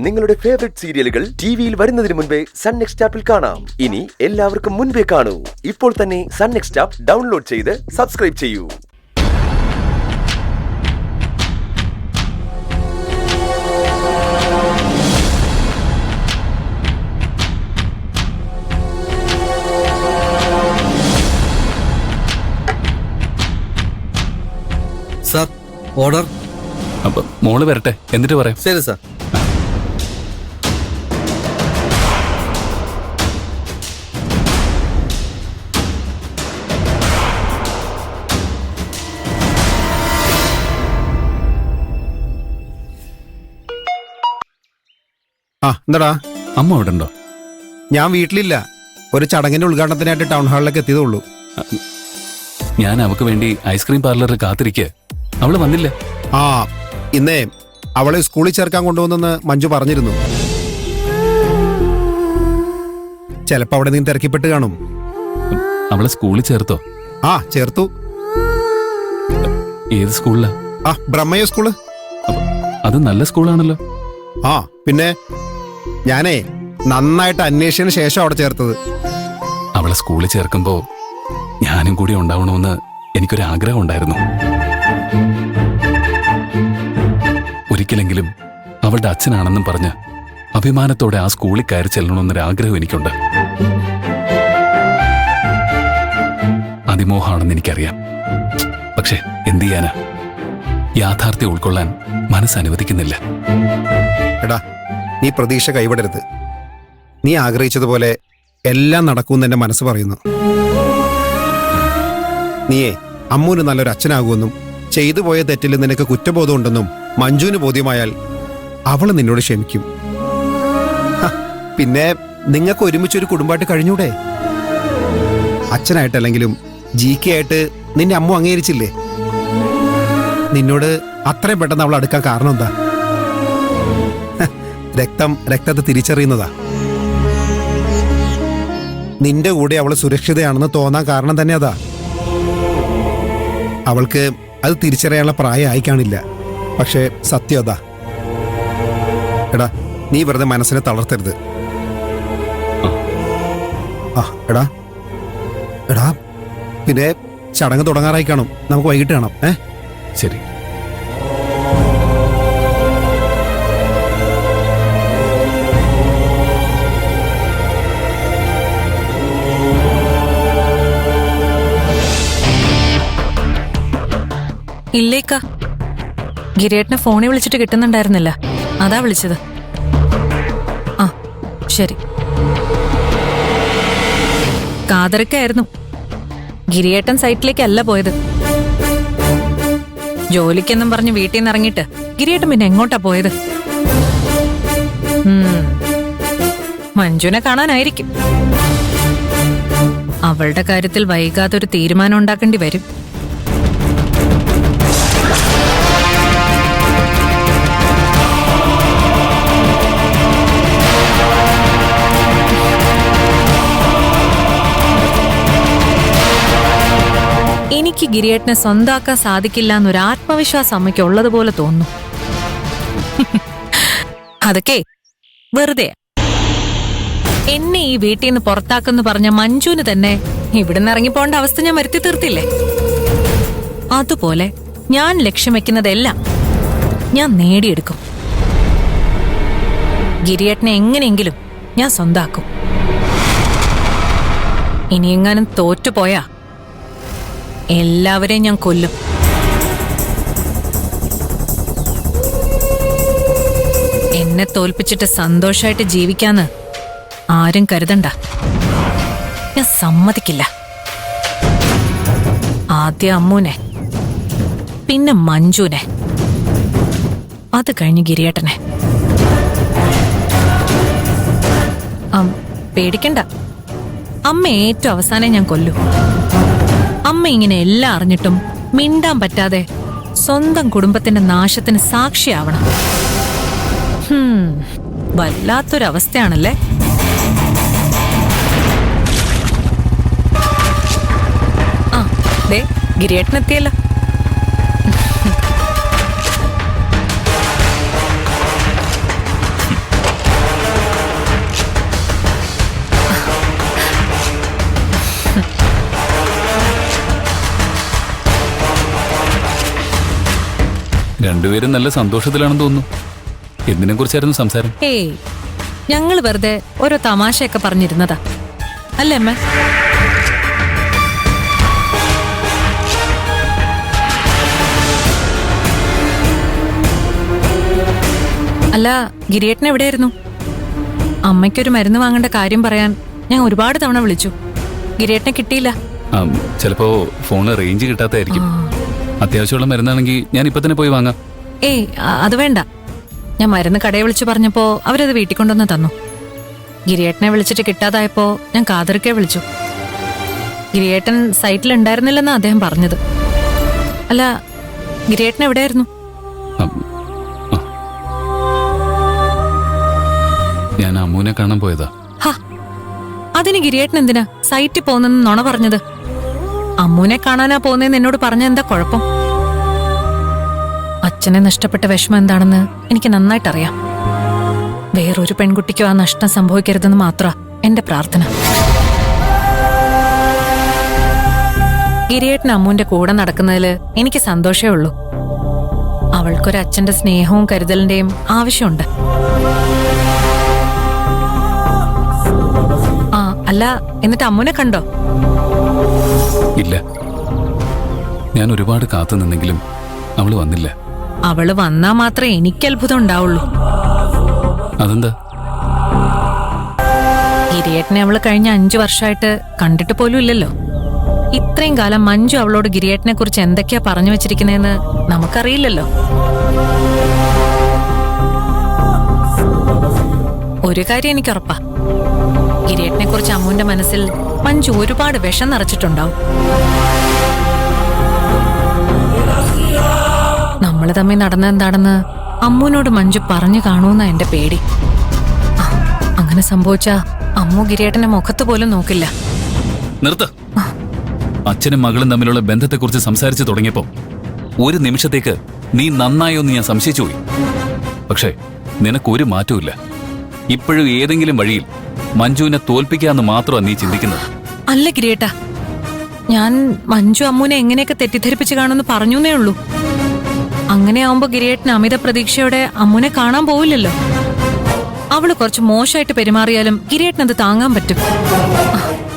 നിങ്ങളുടെ ഫേവറേറ്റ് സീരിയലുകൾ ടിവിയിൽ വരുന്നതിന് മുൻപേ സൺ നെക്സ്റ്റ് ആപ്പിൽ കാണാം. ഇനി എല്ലാവർക്കും മുൻപേ കാണൂ. ഇപ്പോൾ തന്നെ സൺ നെക്സ്റ്റ് ആപ്പ് ഡൗൺലോഡ് ചെയ്ത് സബ്സ്ക്രൈബ് ചെയ്യൂ. Sir, order. അപ്പൊ മോള് വരട്ടെ, എന്നിട്ട് പറയാം. ശരി സാർ. എന്താടാ? അമ്മ അവിടെ ഉണ്ടോ? ഞാൻ വീട്ടിലില്ല. ഒരു ചടങ്ങിന്റെ ഉദ്ഘാടനത്തിനായിട്ട് ടൗൺ ഹാളിലേക്ക് എത്തിയതുള്ളൂ. ഞാൻ അവക്ക് വേണ്ടി ഐസ്ക്രീം പാർലറിൽ കാത്തിരിക്കുക. അവള് വന്നില്ല. ഇന്നേ അവളെ സ്കൂളിൽ ചേർക്കാൻ കൊണ്ടുവന്നെന്ന് മഞ്ജു പറഞ്ഞിരുന്നു. ചിലപ്പോ അവിടെ നീ തിരക്കിപ്പെട്ട് കാണും. അവളെ സ്കൂളിൽ ചേർത്തോ? ചേർത്തു. ഏത് സ്കൂളിലാ? ബ്രഹ്മയ്യ സ്കൂള്. അത് നല്ല സ്കൂളാണല്ലോ. പിന്നെ ഞാനേ നന്നായിട്ട് അന്വേഷിച്ചതിന് ശേഷം അവിടെ ചേർത്തത്. അവളെ സ്കൂളിൽ ചേർക്കുമ്പോ ഞാനും കൂടി ഉണ്ടാവണമെന്ന് എനിക്കൊരാഗ്രഹം ഉണ്ടായിരുന്നു. ഒരിക്കലെങ്കിലും അവളുടെ അച്ഛനാണെന്നും പറഞ്ഞ് അഭിമാനത്തോടെ ആ സ്കൂളിൽ കയറി ചെല്ലണമെന്നൊരാഗ്രഹം എനിക്കുണ്ട്. അതിമോഹമാണെന്ന് എനിക്കറിയാം. പക്ഷെ എന്തു ചെയ്യാനാ, യാഥാർത്ഥ്യം ഉൾക്കൊള്ളാൻ മനസ്സനുവദിക്കുന്നില്ല. എടാ, നീ പ്രതീക്ഷ കൈവിടരുത്. നീ ആഗ്രഹിച്ചതുപോലെ എല്ലാം നടക്കുമെന്ന് എന്റെ മനസ്സ് പറയുന്നു. നീയേ അമ്മൂന് നല്ലൊരു അച്ഛനാകുമെന്നും ചെയ്തു പോയ തെറ്റിൽ നിനക്ക് കുറ്റബോധം ഉണ്ടെന്നും മഞ്ജുവിന് ബോധ്യമായാൽ അവള് നിന്നോട് ക്ഷമിക്കും. പിന്നെ നിങ്ങൾക്ക് ഒരുമിച്ചൊരു കുടുംബമായിട്ട് കഴിഞ്ഞൂടെ? അച്ഛനായിട്ടല്ലെങ്കിലും GK ആയിട്ട് നിന്നെ അമ്മ അംഗീകരിച്ചില്ലേ? നിന്നോട് അത്രയും പെട്ടെന്ന് അവൾ അടുക്കാൻ കാരണം എന്താ? രക്തം രക്തത്തെ തിരിച്ചറിയുന്നതാ. നിന്റെ കൂടെ അവള് സുരക്ഷിതയാണെന്ന് തോന്നാൻ കാരണം തന്നെ അതാ. അവൾക്ക് അത് തിരിച്ചറിയാനുള്ള പ്രായമായി കാണില്ല. പക്ഷേ സത്യം അതാ. എടാ, നീ വെറുതെ മനസ്സിനെ തളർത്തരുത്. എടാ എടാ പിന്നെ ചടങ്ങ് തുടങ്ങാറായി കാണും. നമുക്ക് വൈകിട്ട് കാണാം. ശരി. ഇല്ലേക്ക, ഗിരിയേട്ടനെ ഫോണിൽ വിളിച്ചിട്ട് കിട്ടുന്നുണ്ടായിരുന്നില്ല. അതാ വിളിച്ചത്. ശരി. കാതറക്കായിരുന്നു. ഗിരിയേട്ടൻ സൈറ്റിലേക്കല്ല പോയത്. ജോലിക്കെന്നും പറഞ്ഞ് വീട്ടിൽ നിന്ന് ഇറങ്ങിയിട്ട് ഗിരിയേട്ടൻ പിന്നെ എങ്ങോട്ടാ പോയത്? മഞ്ജുനെ കാണാനായിരിക്കും. അവളുടെ കാര്യത്തിൽ വൈകാതെ ഒരു തീരുമാനം ഉണ്ടാക്കേണ്ടി വരും. എനിക്ക് ഗിരിയേട്ടനെ സ്വന്താക്കാൻ സാധിക്കില്ല എന്നൊരു ആത്മവിശ്വാസം അമ്മയ്ക്ക് ഉള്ളതുപോലെ തോന്നുന്നു. അതൊക്കെ വെറുതെ. എന്നെ ഈ വീട്ടിൽ നിന്ന് പുറത്താക്കെന്ന് പറഞ്ഞ മഞ്ജുവിന് തന്നെ ഇവിടുന്ന് ഇറങ്ങിപ്പോണ്ട അവസ്ഥ ഞാൻ വരുത്തി തീർത്തില്ലേ? അതുപോലെ ഞാൻ ലക്ഷ്യം വെക്കുന്നതെല്ലാം ഞാൻ നേടിയെടുക്കും. ഗിരിയേട്ടനെ എങ്ങനെയെങ്കിലും ഞാൻ സ്വന്താക്കും. ഇനിയെങ്ങാനും തോറ്റുപോയാ എല്ലാവരെയും ഞാൻ കൊല്ലും. എന്നെ തോൽപ്പിച്ചിട്ട് സന്തോഷമായിട്ട് ജീവിക്കാന്ന് ആരും കരുതണ്ട. ഞാൻ സമ്മതിക്കില്ല. ആദ്യം അമ്മൂനെ, പിന്നെ മഞ്ജുനെ, അത് കഴിഞ്ഞ് ഗിരിയേട്ടനെ. പേടിക്കണ്ട, അമ്മ ഏറ്റവും അവസാനം ഞാൻ കൊല്ലു. അമ്മ ഇങ്ങനെ എല്ലാം അറിഞ്ഞിട്ടും മിണ്ടാൻ പറ്റാതെ സ്വന്തം കുടുംബത്തിന്റെ നാശത്തിന് സാക്ഷിയാവണം. വല്ലാത്തൊരവസ്ഥയാണല്ലേ? ഗിരിയേട്ടനെത്തിയല്ലോ. രണ്ടുപേരും നല്ല സന്തോഷത്തിലാണെന്ന് തോന്നുന്നു. എന്തിനെ കുറിച്ചായിരുന്നു സംസാരം? ഏയ്, ഞങ്ങൾ വെറുതെ ഓരോ തമാശയൊക്കെ പറഞ്ഞിരുന്നതാ അല്ലേ അമ്മ? അല്ല, ഗിരിയേട്ടൻ എവിടെയായിരുന്നു? അമ്മയ്ക്കൊരു മരുന്ന് വാങ്ങേണ്ട കാര്യം പറയാൻ ഞാൻ ഒരുപാട് തവണ വിളിച്ചു. ഗിരിയേട്ടനെ കിട്ടിയില്ല. ചിലപ്പോ ഫോണ് റേഞ്ച് കിട്ടാത്തായിരിക്കും. അത്യാവശ്യമുള്ള മരുന്നാണെങ്കിൽ ഞാൻ ഇപ്പൊ തന്നെ പോയി വാങ്ങാം. ഏയ്, അത് വേണ്ട. ഞാൻ മരുന്ന് കടയെ വിളിച്ചു പറഞ്ഞപ്പോ അവരത് വീട്ടിൽ കൊണ്ടുവന്ന് തന്നു. ഗിരിയേട്ടനെ വിളിച്ചിട്ട് കിട്ടാതായപ്പോ ഞാൻ കാതറിക്കെ വിളിച്ചു. ഗിരിയേട്ടൻ സൈറ്റിൽ ഉണ്ടായിരുന്നില്ലെന്നാ അദ്ദേഹം പറഞ്ഞത്. അല്ല, ഗിരിയേട്ടൻ എവിടെയായിരുന്നു? ഞാൻ അമ്മൂനെ കാണാൻ പോയതാ. അതിന് ഗിരിയേട്ടൻ എന്തിനാ സൈറ്റിൽ പോകുന്നെന്ന് നുണ പറഞ്ഞത്? അമ്മൂനെ കാണാനാ പോകുന്നതെന്ന് എന്നോട് പറഞ്ഞ എന്താ കുഴപ്പം? അച്ഛനെ നഷ്ടപ്പെട്ട വിഷമം എന്താണെന്ന് എനിക്ക് നന്നായിട്ടറിയാം. വേറൊരു പെൺകുട്ടിക്കും ആ നഷ്ടം സംഭവിക്കരുതെന്ന് മാത്രമാ എന്റെ പ്രാർത്ഥന. ഗിരിയേട്ടൻ അമ്മൂന്റെ കൂടെ നടക്കുന്നതില് എനിക്ക് സന്തോഷമേ ഉള്ളൂ. അവൾക്കൊരച്ഛന്റെ സ്നേഹവും കരുതലിന്റെയും ആവശ്യമുണ്ട്. അല്ല, എന്നിട്ട് അമ്മൂനെ കണ്ടോ? ഇല്ല, ഞാൻ ഒരുപാട് കാത്തു നിന്നെങ്കിലും അവള് വന്നില്ല. അവള് വന്നാ മാത്രമേ എനിക്ക് അത്ഭുതം ഉണ്ടാവുള്ളൂ. അതെന്താ? ഗിരിയേട്ടനെ അവള് കഴിഞ്ഞ 5 വർഷമായിട്ട് കണ്ടിട്ട് പോലും ഇല്ലല്ലോ. ഇത്രയും കാലം മഞ്ജു അവളോട് ഗിരിയേട്ടനെ കുറിച്ച് എന്തൊക്കെയാ പറഞ്ഞു വെച്ചിരിക്കുന്നതെന്ന് നമുക്കറിയില്ലല്ലോ. ഒരു കാര്യം എനിക്ക് ഉറപ്പാ, ഗിരിയേട്ടനെ കുറിച്ച് അമ്മുവിന്റെ മനസ്സിൽ മഞ്ജു ഒരുപാട് വിഷം നിറച്ചിട്ടുണ്ടാവും. നമ്മള് തമ്മിൽ നടന്നെന്താണെന്ന് അമ്മുവിനോട് മഞ്ജു പറഞ്ഞു കാണൂന്ന എന്റെ പേടി. അങ്ങനെ സംഭവിച്ചാ അമ്മു ഗിരിയേട്ടന്റെ മുഖത്ത് പോലും നോക്കില്ല. നിർത്ത്. അച്ഛനും മകളും തമ്മിലുള്ള ബന്ധത്തെക്കുറിച്ച് സംസാരിച്ചു തുടങ്ങിയപ്പോ ഒരു നിമിഷത്തേക്ക് നീ നന്നായോന്ന് ഞാൻ സംശയിച്ചു പോയി. പക്ഷേ നിനക്കൊരു മാറ്റവും. ഇപ്പോഴും ഏതെങ്കിലും വഴിയിൽ മഞ്ജുവിനെ തോൽപ്പിക്കാന്ന് മാത്രമാണ് നീ ചിന്തിക്കുന്നത്. അല്ല ഗിരിയേട്ടാ, ഞാൻ മഞ്ജു അമ്മുവിനെ എങ്ങനെയൊക്കെ തെറ്റിദ്ധരിപ്പിച്ച് കാണുമെന്ന് പറഞ്ഞേ ഉള്ളൂ. അങ്ങനെയാവുമ്പോ ഗിരിയേട്ടന് അമിത പ്രതീക്ഷയോടെ അമ്മുവിനെ കാണാൻ പോവില്ലല്ലോ. അവള് കുറച്ച് മോശമായിട്ട് പെരുമാറിയാലും ഗിരിയേട്ടനത് താങ്ങാൻ പറ്റും.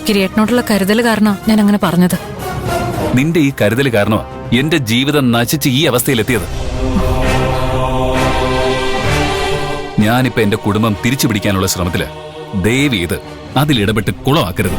ഗിരിയേട്ടനോടുള്ള കരുതൽ കാരണം ഞാൻ അങ്ങനെ പറഞ്ഞത്. നിന്റെ ഈ കരുതൽ കാരണമാ എന്റെ ജീവിതം നശിച്ച് ഈ അവസ്ഥയിലെത്തിയത്. ഞാനിപ്പോ എന്റെ കുടുംബം തിരിച്ചു പിടിക്കാനുള്ള ശ്രമത്തില് ദയവ് ചെയ്ത് അതിലിടപെട്ട് കുളമാക്കരുത്.